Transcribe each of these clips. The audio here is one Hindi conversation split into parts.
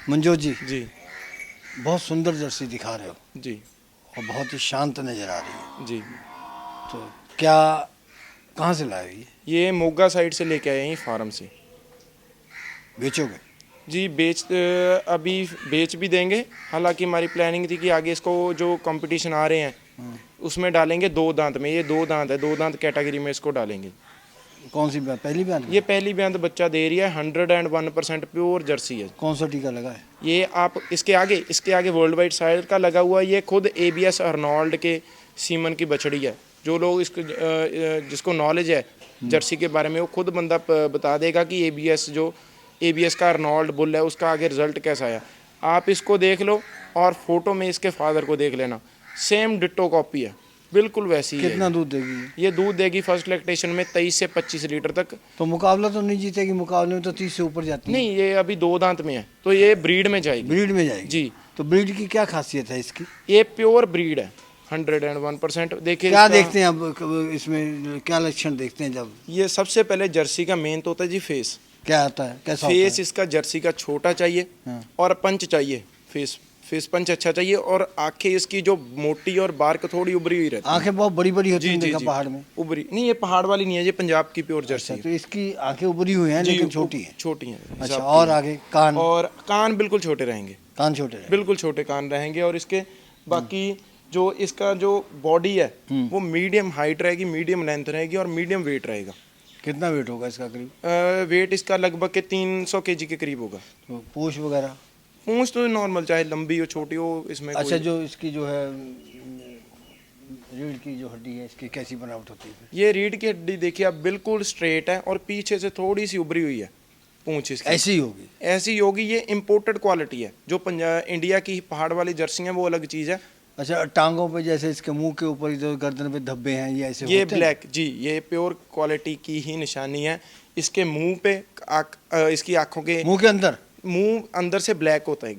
मंजोत जी, जी बहुत सुंदर जर्सी दिखा रहे हो जी और बहुत ही शांत नजर आ रही है। जी। तो क्या, कहाँ से लाए हो ये? ये मोगा साइड से लेके आए हैं फार्म से। बेचोगे? जी अभी बेच भी देंगे। हालांकि हमारी प्लानिंग थी कि आगे इसको जो कंपटीशन आ रहे हैं उसमें डालेंगे 2 दांत में। ये 2 दांत है, 2 दांत कैटेगरी में इसको डालेंगे। कौन सी ब्यान, पहली ब्यान ये में? पहली ब्यांत बच्चा दे रही है। 101% प्योर जर्सी है। कौन सा टीका लगा है? ये आप इसके आगे वर्ल्ड वाइड साइड का लगा हुआ है। ये खुद ABS अर्नोल्ड के सीमन की बछड़ी है। जो लोग इसको जिसको नॉलेज है जर्सी के बारे में, वो खुद बंदा बता देगा कि ABS का अर्नोल्ड बुल है, उसका आगे रिजल्ट कैसा आया। आप इसको देख लो और फोटो में इसके फादर को देख लेना, सेम डिट्टो कॉपी है, बिल्कुल वैसी ही है। कितना दूध देगी ये? ये दूध देगी फर्स्ट लैक्टेशन में 23 से 25 लीटर तक। तो मुकाबला तो नहीं जीतेगी? मुकाबले में तो 30 से ऊपर जाती है। नहीं, ये अभी 2 दांत में है, तो ये ब्रीड में जाएगी। ब्रीड में जाएगी जी। तो ब्रीड की क्या खासियत है इसकी? ये प्योर ब्रीड है 101%। देखिए क्या इसका- देखते हैं अब इसमें, क्या लक्षण देखते हैं जब? ये सबसे पहले जर्सी का मेन तो होता है जी फेस। क्या आता है, कैसा फेस होता इसका जर्सी का छोटा चाहिए हाँ। और पंच चाहिए। फेस पंच अच्छा चाहिए और आंखें इसकी जो मोटी और बार्क थोड़ी उभरी हुई रहती है? आंखें बहुत बड़ी बड़ी होती जी हैं, जी देखा जी। पहाड़ में। उभरी नहीं, ये पहाड़ वाली नहीं है, ये पंजाब की प्योर जर्सी अच्छा, है। तो इसकी आंखें उभरी हुई हैं जी, लेकिन छोटी हैं। छोटी हैं। अच्छा, हिसाब और की। आगे कान? और कान बिल्कुल छोटे रहेंगे। कान छोटे हैं। बिल्कुल छोटे कान रहेंगे। और इसके बाकी जो इसका जो बॉडी है वो मीडियम हाइट रहेगी, मीडियम लेंथ रहेगी और मीडियम वेट रहेगा। कितना वेट होगा इसका करीब? वेट इसका लगभग के 300 kg के करीब होगा। तो पूंछ वगैरह? पूंछ तो नॉर्मल, चाहे लंबी हो छोटी हो, इसमें अच्छा, कोई- जो इसकी जो है रीढ़ की जो हड्डी है, इसकी कैसी बनावट होती है? ये रीढ़ की हड्डी देखिए आप, बिल्कुल स्ट्रेट है और पीछे से थोड़ी सी उभरी हुई है पूंछ इसकी। ऐसी ही होगी? ऐसी होगी। ये इम्पोर्टेड क्वालिटी है। जो इंडिया की पहाड़ वाली जर्सी है वो अलग चीज़ है। अच्छा, टांगों पे जैसे इसके मुंह के ऊपर जो गर्दन पे धब्बे हैं, ये ऐसे ये होते हैं? ब्लैक जी, ये प्योर क्वालिटी की ही निशानी है। इसके मुंह पे इसकी आंखों के मुंह के अंदर? मुंह अंदर से ब्लैक होता है,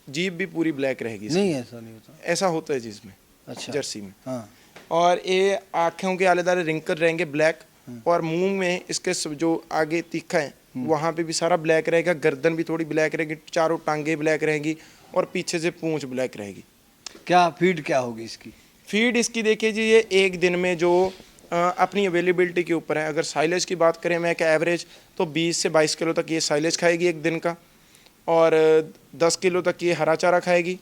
जीभ भी पूरी ब्लैक रहेगी इसकी। नहीं, ऐसा नहीं होता। ऐसा होता है जिसमें अच्छा, जर्सी में। हाँ। और ये आँखों के आले दाले रिंकल रहेंगे ब्लैक। और मुंह में इसके जो आगे तीखा है वहाँ पे भी सारा ब्लैक रहेगा। गर्दन भी थोड़ी ब्लैक रहेगी, चारों टांगे ब्लैक रहेंगी और पीछे से पूंछ ब्लैक रहेगी। क्या फीड क्या होगी इसकी? फीड इसकी देखिए जी, ये एक दिन में जो अपनी अवेलेबिलिटी के ऊपर है। अगर साइलेज की बात करें मैं, क्या एवरेज तो 20 से 22 किलो तक ये साइलेज खाएगी एक दिन का। और 10 किलो तक ये हरा चारा खाएगी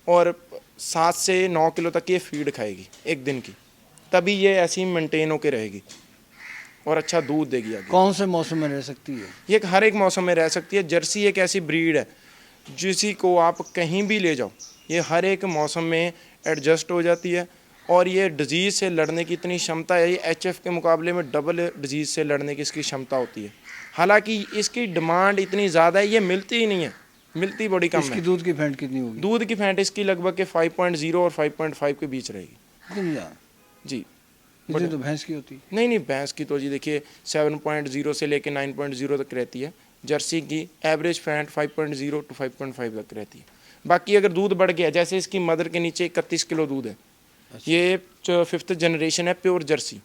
और 7 से 9 किलो तक ये फीड खाएगी एक दिन की। तभी ये ऐसी मेंटेन होके रहेगी और अच्छा दूध देगी आगे। कौन से मौसम में रह सकती है? ये हर एक मौसम में रह सकती है। जर्सी एक ऐसी ब्रीड है जिसी को आप कहीं भी ले जाओ, ये हर एक मौसम में एडजस्ट हो जाती है। और ये डिजीज़ से लड़ने की इतनी क्षमता है, ये HF के मुकाबले में डबल डिजीज़ से लड़ने की इसकी क्षमता होती है। हालांकि इसकी डिमांड इतनी ज़्यादा है, ये मिलती ही नहीं है, मिलती बड़ी कम इसकी है। दूध की फैट कितनी होगी? दूध की फैट इसकी लगभग के 5.0 और 5.5 के बीच रहेगी। कितनी ज़्यादा? जी। इतनी तो भैंस की होती। नहीं नहीं, भैंस की तो जी देखिए 7.0 से लेके 9.0 तक रहती है। जर्सी की एवरेज फैट 5.0 to 5.5 तक रहती है। बाकी अगर दूध बढ़ गया, जैसे इसकी मदर के नीचे 31 किलो दूध है। अच्छा। ये 5th जनरेशन है प्योर जर्सी,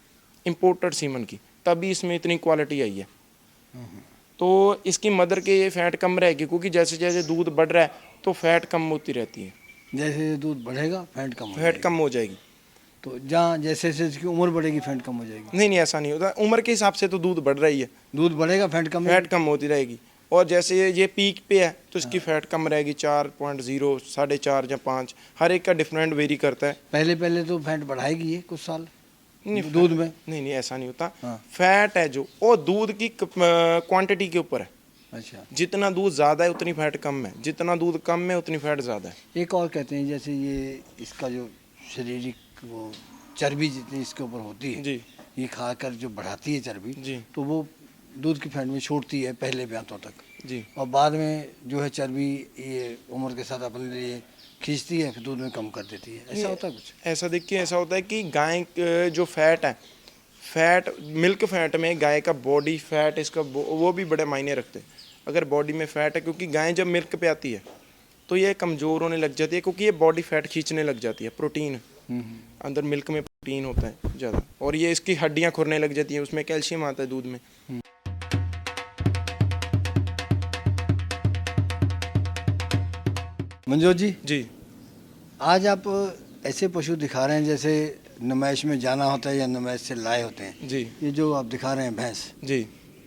इम्पोर्टेड सीमन की, तभी इसमें इतनी क्वालिटी आई है। तो इसकी मदर के ये फैट कम रहेगी, क्योंकि जैसे जैसे दूध बढ़ रहा है तो फैट कम होती रहती है। जैसे दूध बढ़ेगा फैट कम हो फैट जाएगी। कम हो जाएगी। तो जहाँ जैसे जैसे इसकी उम्र बढ़ेगी फैट कम हो जाएगी? नहीं नहीं, ऐसा नहीं होता। उम्र के हिसाब से तो दूध बढ़ रही है, दूध बढ़ेगा फैट कम फैट कम होती रहेगी। और जैसे ये पीक पे है तो इसकी फैट कम रहेगी, 4.0, 4.5 या 5, हर एक का डिफरेंट वेरी करता है। पहले पहले तो फैट बढ़ाएगी ये कुछ साल नहीं, दूध में? नहीं नहीं, ऐसा नहीं होता। हाँ। फैट है जो, वो दूध की क्वांटिटी के ऊपर है। अच्छा, जितना दूध ज़्यादा है उतनी फैट कम है, जितना दूध कम है उतनी फैट ज़्यादा है। एक और कहते हैं जैसे ये इसका जो शारीरिक वो चर्बी जितनी इसके ऊपर होती है, जी ये खाकर जो बढ़ाती है चर्बी, जी तो वो दूध की फैट में छोड़ती है पहले ब्यांतों तक, जी। और बाद में जो है चर्बी ये उम्र के साथ अपने लिए खींचती है, फिर दूध में कम कर देती है। ऐसा होता है कुछ? ऐसा देखिए, ऐसा होता है कि गाय जो फैट है, फैट मिल्क फैट में गाय का बॉडी फैट इसका वो भी बड़े मायने रखते हैं। अगर बॉडी में फैट है, क्योंकि गाय जब मिल्क पे आती है तो ये कमज़ोर होने लग जाती है, क्योंकि ये बॉडी फैट खींचने लग जाती है। प्रोटीन अंदर मिल्क में प्रोटीन होता है ज़्यादा, और ये इसकी हड्डियाँ खुरने लग जाती हैं, उसमें कैल्शियम आता है दूध में। मंजोत जी, जी आज आप ऐसे पशु दिखा रहे हैं जैसे नुमाइश में जाना होता है या नुमाइश से लाए होते हैं। जी ये जो आप दिखा रहे हैं भैंस, जी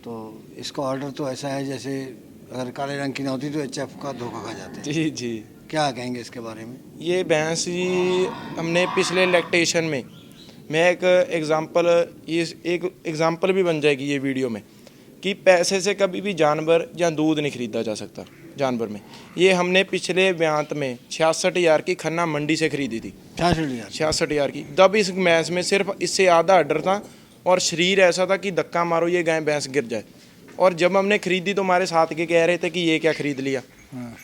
तो इसका ऑर्डर तो ऐसा है जैसे अगर काले रंग की ना होती तो एचएफ का धोखा खा जाते हैं। जी जी। क्या कहेंगे इसके बारे में? ये भैंस जी हमने पिछले लैक्टेशन में, मैं एक एग्ज़ाम्पल, ये एक एग्ज़ाम्पल भी बन जाएगी ये वीडियो में, कि पैसे से कभी भी जानवर या दूध नहीं खरीदा जा सकता जानवर में। ये हमने पिछले ब्यांत में 66,000 की खन्ना मंडी से खरीदी थी, 66,000। 66,000 की। तब इस भैंस में सिर्फ इससे आधा अड्डर था और शरीर ऐसा था कि धक्का मारो ये गाय भैंस गिर जाए। और जब हमने खरीदी तो हमारे साथ के कह रहे थे कि ये क्या खरीद लिया, हाँ।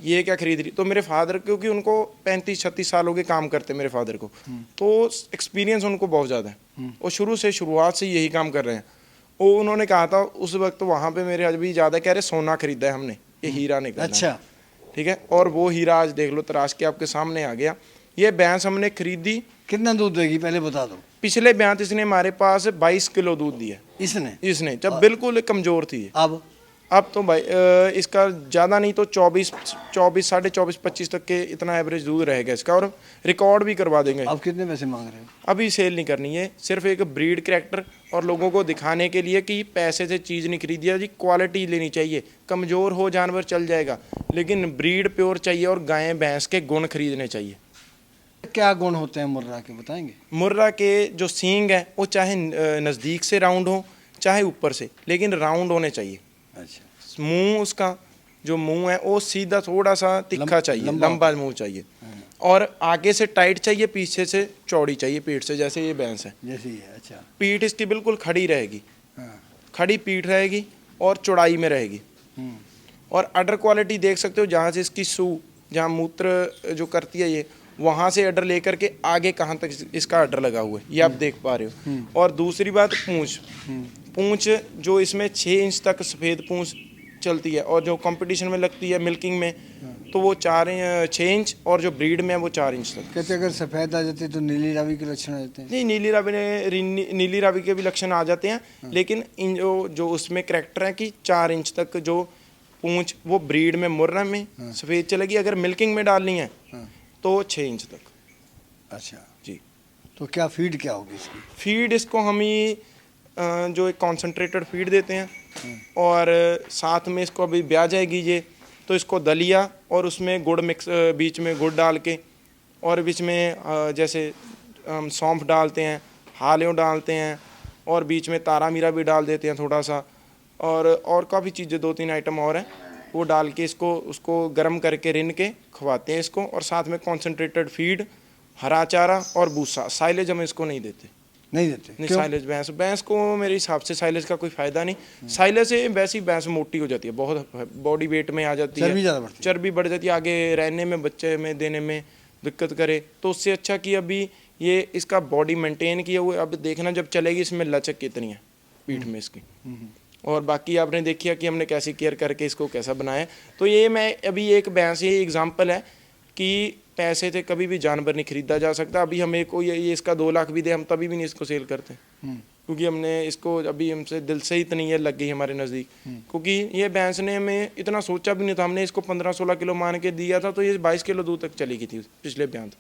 ये क्या खरीद रही। तो मेरे फादर, क्योंकि उनको 35-36 साल हो गए काम करते मेरे फादर को, तो एक्सपीरियंस उनको बहुत ज़्यादा है और शुरुआत से यही काम कर रहे हैं। वो उन्होंने कहा था उस वक्त वहाँ पे मेरे अभी ज़्यादा कह रहे सोना खरीदा है हमने, ये हीरा नहीं करना। अच्छा, ठीक है, और वो हीरा आज देख लो तराश के आपके सामने आ गया। ये भैंस हमने खरीदी, कितना दूध देगी पहले बता दो। पिछले ब्यांत इसने हमारे पास 22 किलो दूध दिया इसने जब बिल्कुल कमज़ोर थी। अब तो भाई इसका ज़्यादा नहीं तो 24, 24, 25 तक के इतना एवरेज दूध रहेगा इसका, और रिकॉर्ड भी करवा देंगे। अब कितने पैसे मांग रहे हो? अभी सेल नहीं करनी है, सिर्फ एक ब्रीड कैरेक्टर और लोगों को दिखाने के लिए कि पैसे से चीज़ नहीं खरीदी है जी, क्वालिटी लेनी चाहिए। कमज़ोर हो जानवर चल जाएगा, लेकिन ब्रीड प्योर चाहिए और गाय भैंस के गुण खरीदने चाहिए। क्या गुण होते हैं मुर्रा के, बताएंगे? मुर्रा के जो सींग है वो चाहे नज़दीक से राउंड हो चाहे ऊपर से, लेकिन राउंड होने चाहिए। अच्छा। मुंह, उसका जो मुंह है वो सीधा थोड़ा सा तिखा चाहिए, लंबा मुंह चाहिए, और आगे से टाइट चाहिए, पीछे से चौड़ी चाहिए पीठ से, जैसे ये भैंस है जैसे ही है। अच्छा। पीठ इसकी बिल्कुल खड़ी रहेगी, हाँ। खड़ी पीठ रहेगी और चौड़ाई में रहेगी। और अडर क्वालिटी देख सकते हो, जहाँ से इसकी सू, जहाँ मूत्र जो करती है ये, वहाँ से अडर लेकर के आगे कहाँ तक इसका अडर लगा हुआ है, ये आप देख पा रहे हो। और दूसरी बात पूंछ जो इसमें 6 इंच तक सफ़ेद पूंछ चलती है, और जो कंपटीशन में लगती है मिल्किंग में तो वो 6 इंच, और जो ब्रीड में है वो 4 इंच तक। कहते अगर सफ़ेद आ जाती है तो नीली रावी के लक्षण आ जाते हैं? नहीं, नीली रावी के भी लक्षण आ जाते हैं, लेकिन इन जो उसमें करैक्टर है कि 4 इंच तक जो पूंछ वो ब्रीड में, मुर्रा में सफ़ेद चलेगी। अगर मिल्किंग में डालनी है तो 6 इंच तक। अच्छा जी। तो क्या फीड क्या होगी इसकी? फीड इसको हम ही जो एक कॉन्सेंट्रेटेड फीड देते हैं, और साथ में इसको अभी ब्याह जाएगी ये, तो इसको दलिया और उसमें गुड़ मिक्स, बीच में गुड़ डाल के, और बीच में जैसे हम सौंफ डालते हैं, हालें डालते हैं, और बीच में तारा मीरा भी डाल देते हैं थोड़ा सा, और काफ़ी चीज़ें 2-3 आइटम और हैं, वो डाल के इसको उसको गर्म करके रिन के खवाते हैं इसको। और साथ में कॉन्सेंट्रेटेड फीड, हरा चारा और भूसा। साइलेज हम इसको नहीं देते। नहीं, साइलेज भैंस को मेरे हिसाब से साइलेज का कोई फ़ायदा नहीं। साइलेज से वैसी भैंस मोटी हो जाती है, बहुत बॉडी वेट में आ जाती है, चर्बी बढ़ जाती है, आगे रहने में, बच्चे में देने में दिक्कत करे। तो उससे अच्छा कि अभी ये इसका बॉडी मेंटेन किया हुआ, अब देखना जब चलेगी इसमें लचक कितनी है पीठ में इसकी। और बाकी आपने देखिए कि हमने कैसी केयर करके इसको कैसा बनाया। तो ये मैं अभी एक भैंस, ये एग्जांपल है कि पैसे से कभी भी जानवर नहीं खरीदा जा सकता। अभी हमें कोई ये इसका 2 लाख भी दे, हम तभी भी नहीं इसको सेल करते, क्योंकि हमने इसको अभी हमसे दिल से इतनी ये लग गई हमारे नज़दीक। क्योंकि ये भैंस ने हमें इतना सोचा भी नहीं था, हमने इसको 15-16 किलो मान के दिया था, तो ये 22 किलो दूध तक चली गई थी पिछले ब्यांत।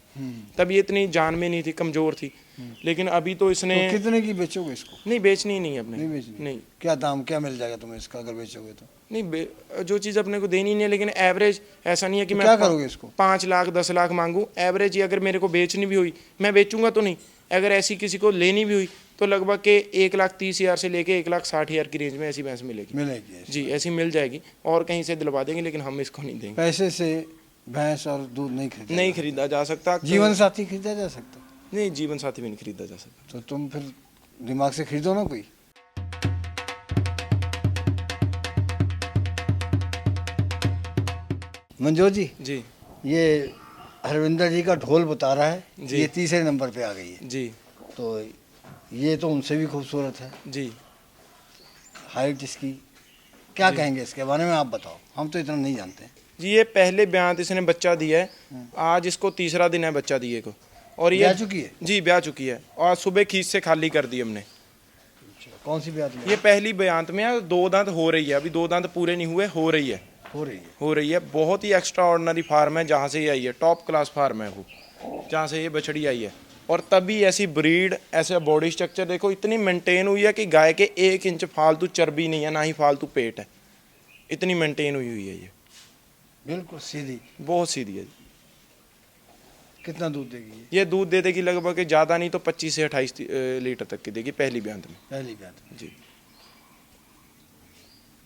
तब ये इतनी जान में नहीं थी, कमज़ोर थी। लेकिन अभी तो इसने तो कितने की बेचोगे इसको? नहीं, बेचनी नहीं अपने, नहीं। क्या दाम क्या मिल जाएगा तुम्हें इसका अगर बेचोगे तो? नहीं, जो चीज़ अपने को देनी नहीं है, लेकिन एवरेज ऐसा नहीं है कि तो मैं क्या करोगे इसको? 5 लाख 10 लाख मांगूँ। एवरेज ही अगर मेरे को बेचनी भी हुई, मैं बेचूंगा तो नहीं, अगर ऐसी किसी को लेनी भी हुई तो लगभग के 1,30,000 से लेके 1,60,000 की रेंज में ऐसी भैंस मिलेगी। जी, ऐसी मिल जाएगी, और कहीं से दिलवा देंगे, लेकिन हम इसको नहीं देंगे। पैसे से भैंस और दूध नहीं खरीदा जा सकता। जीवन साथी खरीदा जा सकता? नहीं, जीवन साथी भी नहीं खरीदा जा सकता। तो तुम फिर दिमाग से खरीदो ना कोई। मंजोत जी, ये हरविंदर जी का ढोल बता रहा है, ये 3रे नंबर पे आ गई है जी। तो ये तो उनसे भी खूबसूरत है जी। हाइट इसकी क्या कहेंगे इसके बारे में, आप बताओ, हम तो इतना नहीं जानते जी। ये पहले ब्यांत इसने बच्चा दिया है, आज इसको 3रा दिन है बच्चा दिए को, और ये ब्याह चुकी है? जी, ब्याह चुकी है, और सुबह खींच से खाली कर दी हमने। कौन सी ब्यांत में? ये पहली ब्यांत में है, 2 दांत हो रही है, अभी 2 दांत पूरे नहीं हुए, हो रही है। हो रही है। बहुत ही एक्स्ट्रा ऑर्डिनरी फार्म है जहाँ से ये आई है, टॉप क्लास फार्म है वो, जहाँ से ये बछड़ी आई है। और तभी ऐसी ब्रीड, ऐसा बॉडी स्ट्रक्चर देखो इतनी मेंटेन हुई है कि गाय के 1 इंच फालतू चर्बी नहीं है, ना ही फालतू पेट है, इतनी मेंटेन हुई है ये, बिल्कुल सीधी, बहुत सीधी है। कितना दूध देगी ये? ये दूध दे देगी लगभग ज़्यादा नहीं तो 25 से 28 लीटर तक की देगी पहली ब्यांत में। पहली बात जी।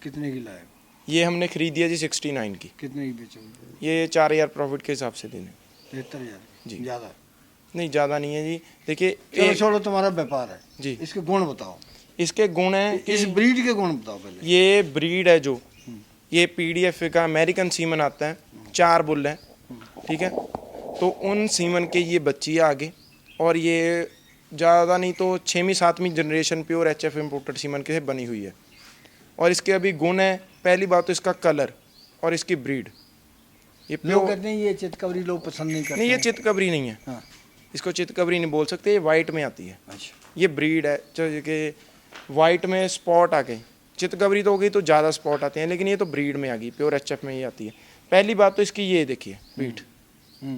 कितने की लाए? ये हमने खरीदी है जी 69 की। कितने की बेचोगे? ये 4000 प्रॉफिट के हिसाब से देने। 73,000 जी। ज़्यादा नहीं ज़्यादा नहीं है जी। देखिए चलो छोड़ो, तुम्हारा व्यापार है जी, इसके गुण बताओ। इसके गुण हैं इस ब्रीड के गुण बताओ पहले। ये ब्रीड है जो, ये पीडीएफ का अमेरिकन सीमन आता है, 4 बुल है, ठीक है। तो उन सीमन के ये बच्ची है आगे, और ये ज़्यादा नहीं तो 6वीं 7वीं generation pure HF imported semen के बनी हुई है। और इसके अभी गुण है, पहली बात तो इसका कलर और इसकी ब्रीड। ये लोग प्योर कहते हैं ये चितकबरी लोग पसंद नहीं करते नहीं, ये हैं। चितकबरी नहीं है, हाँ। इसको चितकबरी नहीं बोल सकते, ये वाइट में आती है। अच्छा। ये ब्रीड है जो कि वाइट में स्पॉट आ गए, चितकबरी तो हो गई तो ज़्यादा स्पॉट आते हैं, लेकिन ये तो ब्रीड में आ गई, प्योर एचएफ में ये आती है। पहली बात तो इसकी ये देखिए पीठ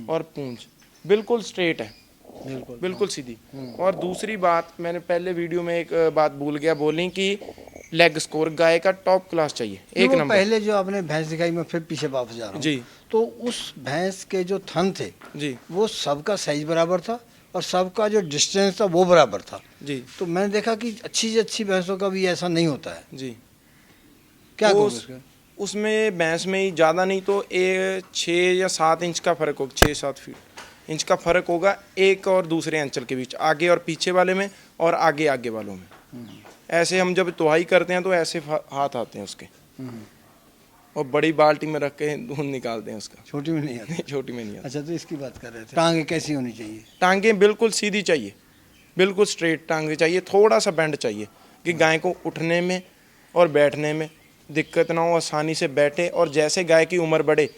और पूंछ बिल्कुल स्ट्रेट है, बिल्कुल सीधी। और दूसरी बात, मैंने पहले वीडियो में एक बात भूल गया बोलनी कि लेग स्कोर गाय का टॉप क्लास चाहिए, एक नंबर। पहले जो आपने भैंस दिखाई, मैं फिर पीछे वापस जा रहा हूँ जी। तो उस भैंस के जो थन थे जी वो सबका साइज बराबर था और सबका जो डिस्टेंस था वो बराबर था। जी तो मैंने देखा कि अच्छी से अच्छी भैंसों का भी ऐसा नहीं होता है। जी। क्या तो कहोगे इसका? उसमें भैंस में ही ज़्यादा नहीं तो 6 या 7 इंच का फ़र्क होगा, 6-7 फीट इंच का फ़र्क होगा एक और दूसरे अंचल के बीच, आगे और पीछे वाले में और आगे आगे वालों में। ऐसे हम जब तुहाई करते हैं तो ऐसे हाथ आते हैं उसके, और बड़ी बाल्टी में रख के दूध निकालते हैं उसका। छोटी में नहीं आती? छोटी में नहीं आती। अच्छा, तो इसकी बात कर रहे थे, टांगे कैसी होनी चाहिए? टांगें बिल्कुल सीधी चाहिए, बिल्कुल स्ट्रेट टांगे चाहिए, थोड़ा सा बेंड चाहिए कि गाय को उठने में और बैठने में दिक्कत ना हो, आसानी से बैठे, और जैसे गाय की उम्र बढ़े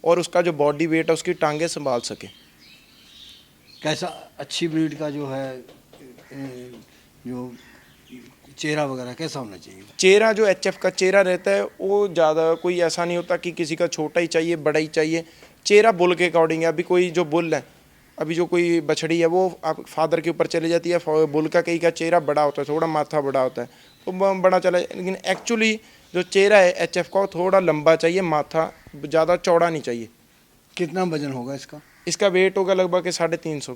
और उसका जो बॉडी वेट है उसकी टांगे संभाल सके। कैसा अच्छी ब्रीड का जो है जो चेहरा वगैरह कैसा होना चाहिए? चेहरा जो एचएफ का चेहरा रहता है वो ज़्यादा कोई ऐसा नहीं होता कि किसी का छोटा ही चाहिए बड़ा ही चाहिए। चेहरा बुल के अकॉर्डिंग है। अभी कोई जो बुल है, अभी जो कोई बछड़ी है वो आप फादर के ऊपर चली जाती है, बुल का कहीं का चेहरा बड़ा होता है, थोड़ा माथा बड़ा होता है तो बड़ा चला, लेकिन एक्चुअली जो चेहरा है एचएफ का वो थोड़ा लंबा चाहिए, माथा ज़्यादा चौड़ा नहीं चाहिए। कितना वजन होगा इसका? इसका वेट होगा लगभग 350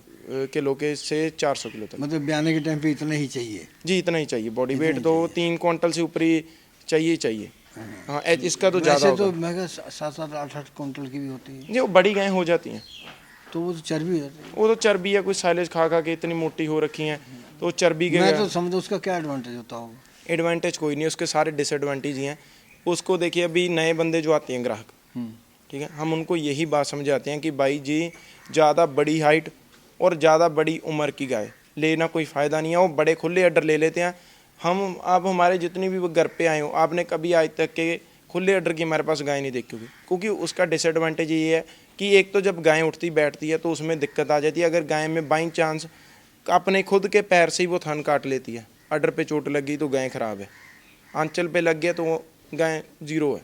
किलो के से 400 किलो तक। मतलब ब्याने के टाइम पे इतना ही चाहिए? जी इतना ही चाहिए। बॉडी वेट तो 3 क्विंटल से ऊपर ही चाहिए ही चाहिए। हाँ, इसका तो ज़्यादा तो होगा। मैं 7-8 क्विंटल की भी होती है। जी वो बड़ी गायें हो जाती हैं तो वो तो चर्बी हो जाती है। वो तो चर्बी है, कुछ साइलेज खा खा के इतनी मोटी हो रखी हैं तो चर्बी के। मैं तो समझो उसका क्या एडवांटेज होता होगा? एडवांटेज कोई नहीं, उसके सारे डिसएडवांटेज ही हैं। उसको देखिए, अभी नए बंदे जो आते हैं ग्राहक, ठीक है, हम उनको यही बात समझाते हैं कि भाई जी ज़्यादा बड़ी हाइट और ज़्यादा बड़ी उम्र की गाय लेना कोई फ़ायदा नहीं है। वो बड़े खुले अड्डर ले लेते हैं। हम आप हमारे जितनी भी घर पे आए हो, आपने कभी आज तक के खुले अड्डर की हमारे पास गाय नहीं देखी होगी, क्योंकि उसका डिसएडवांटेज ये है कि एक तो जब गाय उठती बैठती है तो उसमें दिक्कत आ जाती है। अगर गाय में बाई चांस अपने खुद के पैर से ही वो थन काट लेती है, अड्डर पे चोट लग गई तो गाय ख़राब है, आंचल पे लग गया तो गाय जीरो है,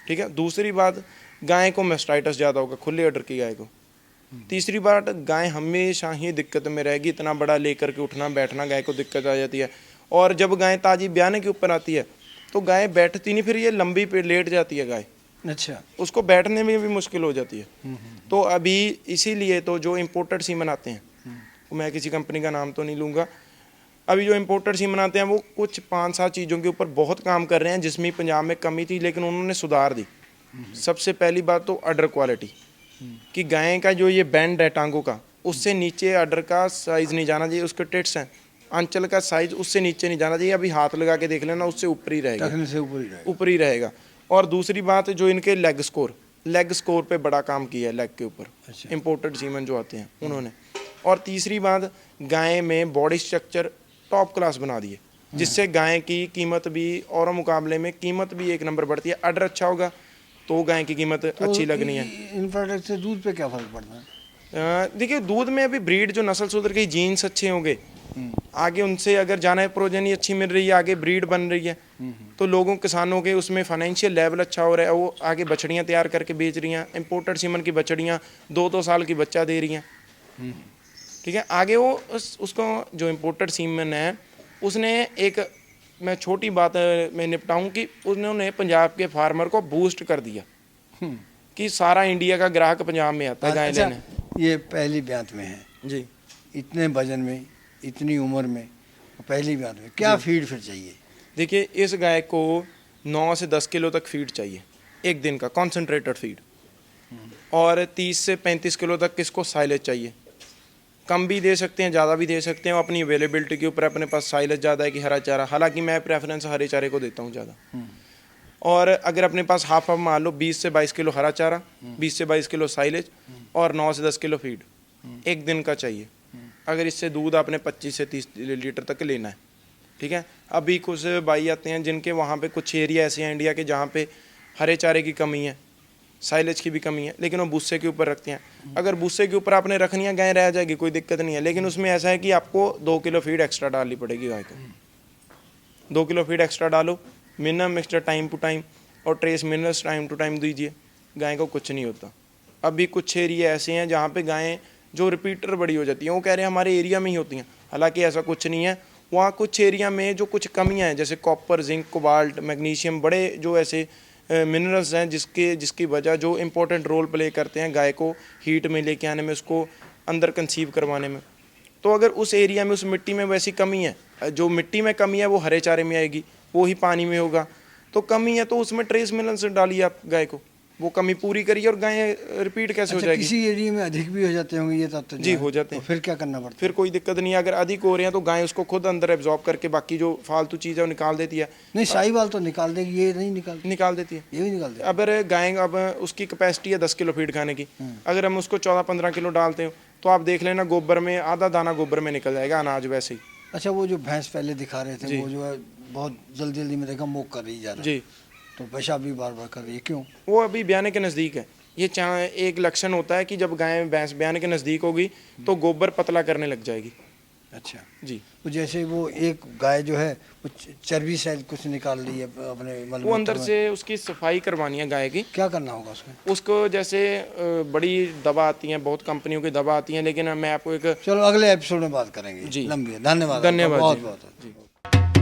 ठीक है। दूसरी बात, गाय को मेस्टाइटिस ज़्यादा होगा खुले अड्डर की गाय को। तीसरी बात, गाय हमेशा ही दिक्कत में रहेगी, इतना बड़ा लेकर के उठना बैठना गाय को दिक्कत आ जाती है। और जब गाय ताजी ब्याने के ऊपर आती है तो गाय बैठती नहीं, फिर ये लंबी पे लेट जाती है गाय। अच्छा, उसको बैठने में भी मुश्किल हो जाती है। तो अभी इसीलिए तो जो इम्पोर्टेड सीमन आते हैं, मैं किसी कंपनी का नाम तो नहीं लूँगा, अभी जो इम्पोर्टेड सीमन आते हैं वो कुछ 5-7 चीज़ों के ऊपर बहुत काम कर रहे हैं जिसमें पंजाब में कमी थी, लेकिन उन्होंने सुधार दी। सबसे पहली बात तो अडर क्वालिटी, कि गाय का जो ये बैंड है टांगों का, उससे नीचे अडर का साइज़ नहीं जाना चाहिए। उसके टिट्स हैं, आंचल का साइज़ उससे नीचे नहीं जाना चाहिए। अभी हाथ लगा के देख लेना, उससे ऊपर ही रहेगा, टखने से ऊपर ही रहेगा। ऊपर ही रहेगा। और दूसरी बात, जो इनके लेग स्कोर पे बड़ा काम किया है, लेग के ऊपर अच्छा। इम्पोर्टेड सीमन जो आते हैं उन्होंने। और तीसरी बात, गाय में बॉडी स्ट्रक्चर टॉप क्लास बना दिए, जिससे गाय की कीमत भी औरों मुकाबले में कीमत भी एक नंबर बढ़ती है। अडर अच्छा होगा तो गाय की कीमत अच्छी लगनी है। इन प्रोडक्ट से दूध पे क्या फर्क पड़ता है? देखिए, दूध में अभी ब्रीड जो नस्ल सुधर गई, जीन्स अच्छे होंगे आगे उनसे अगर जाना है, प्रोजनी अच्छी मिल रही है, आगे ब्रीड बन रही है, तो लोगों किसानों के उसमें फाइनेंशियल लेवल अच्छा हो रहा है, वो आगे बछड़ियाँ तैयार करके बेच रही हैं। इम्पोर्टेड सीमन की बछड़ियाँ 2-2 साल की बच्चा दे रही हैं, ठीक है। आगे वो उसको जो इम्पोर्टेड सीमन है उसने एक, मैं छोटी बात मैं निपटाऊं कि उन्होंने पंजाब के फार्मर को बूस्ट कर दिया कि सारा इंडिया का ग्राहक पंजाब में आता है गाय अच्छा, लेने। ये पहली ब्यात में है, जी, इतने वजन में, इतनी उम्र में, पहली ब्यात में क्या फीड फिर चाहिए? देखिए इस गाय को 9 से 10 किलो तक फीड चाहिए एक दिन का, कॉन्सेंट्रेटेड फीड, और 30 से 35 किलो तक इसको साइलेज चाहिए। कम भी दे सकते हैं, ज़्यादा भी दे सकते हैं, अपनी अवेलेबिलिटी के ऊपर। अपने पास साइलेज ज़्यादा है कि हरा चारा, हालांकि मैं प्रेफरेंस हरे चारे को देता हूँ ज़्यादा। और अगर अपने पास हाफ मान लो 20 से 22 किलो हरा चारा, 20 से 22 किलो साइलेज और 9 से 10 किलो फीड एक दिन का चाहिए। अगर इससे दूध आपने 25 से 30 लीटर तक लेना है, ठीक है। अभी कुछ भाई आते हैं जिनके वहाँ पे कुछ एरिया ऐसे हैं इंडिया के जहाँ पे हरे चारे की कमी है, साइलेज की भी कमी है, लेकिन वो भूसे के ऊपर रखते हैं। अगर भूसे के ऊपर आपने रखनी है, गाय रह जाएगी, कोई दिक्कत नहीं है, लेकिन उसमें ऐसा है कि आपको 2 किलो फीड एक्स्ट्रा डालनी पड़ेगी गाय को। 2 किलो फीड एक्स्ट्रा डालो, minimum mixture time to time, और trace minerals time to time दीजिए, गाय को कुछ नहीं होता। अभी कुछ एरिया ऐसे हैं जहाँ पे गायें जो रिपीटर बड़ी हो जाती हैं, वो कह रहे हैं हमारे एरिया में ही होती हैं, हालांकि ऐसा कुछ नहीं है। वहाँ कुछ एरिया में जो कुछ कमियाँ हैं, जैसे कॉपर, जिंक, कोबाल्ट, मैग्नीशियम, बड़े जो ऐसे मिनरल्स हैं जिसकी वजह जो इम्पोर्टेंट रोल प्ले करते हैं गाय को हीट में लेके आने में, उसको अंदर कंसीव करवाने में। तो अगर उस एरिया में, उस मिट्टी में वैसी कमी है, जो मिट्टी में कमी है वो हरे चारे में आएगी, वो ही पानी में होगा, तो कमी है तो उसमें ट्रेस मिनरल्स डालिए आप गाय को, वो कमी पूरी करिए और गाय रिपीट कैसे हो जाएगी। किसी एरिया में अधिक भी हो जाते होंगे ये तत्व? जी, हो जाते हैं। तो फिर क्या करना पड़ता है? फिर कोई दिक्कत नहीं है, अगर अधिक हो रहे हैं तो गाय उसको खुद अंदर एब्जॉर्ब करके बाकी जो फालतू चीज़ है वो निकाल देती है। नहीं, साहिवाल तो निकाल देगी, ये नहीं निकाल देती है, ये भी निकाल देगी। अगर गाय, अब उसकी कैपेसिटी है 10 किलो फीड खाने की, अगर हम उसको 14-15 किलो डालते हो तो आप देख लेना गोबर में आधा दाना गोबर में निकल जाएगा, अनाज वैसे ही। अच्छा, वो जो भैंस पहले दिखा रहे थे, वो जो है बहुत जल्दी जल्दी में देखा मोक कर रही जा रहा है, जी, तो पेशाब भी बार बार कर रही है, क्यों? वो अभी ब्याने के नज़दीक है। ये एक लक्षण होता है कि जब गाय भैंस ब्याने के नज़दीक होगी तो गोबर पतला करने लग जाएगी। अच्छा जी, तो जैसे वो एक गाय जो है वो चर्बी शायद कुछ निकाल रही है अपने मल वो अंदर मूत्र में। से उसकी सफाई करवानी है गाय की। क्या करना होगा उसमें? उसको जैसे बड़ी दवा आती हैं, बहुत कंपनियों की दवा आती हैं, लेकिन मैं आपको एक, चलो अगले एपिसोड में बात करेंगे। जी, लंबी है। धन्यवाद, धन्यवाद बहुत जी। बहुत। जी।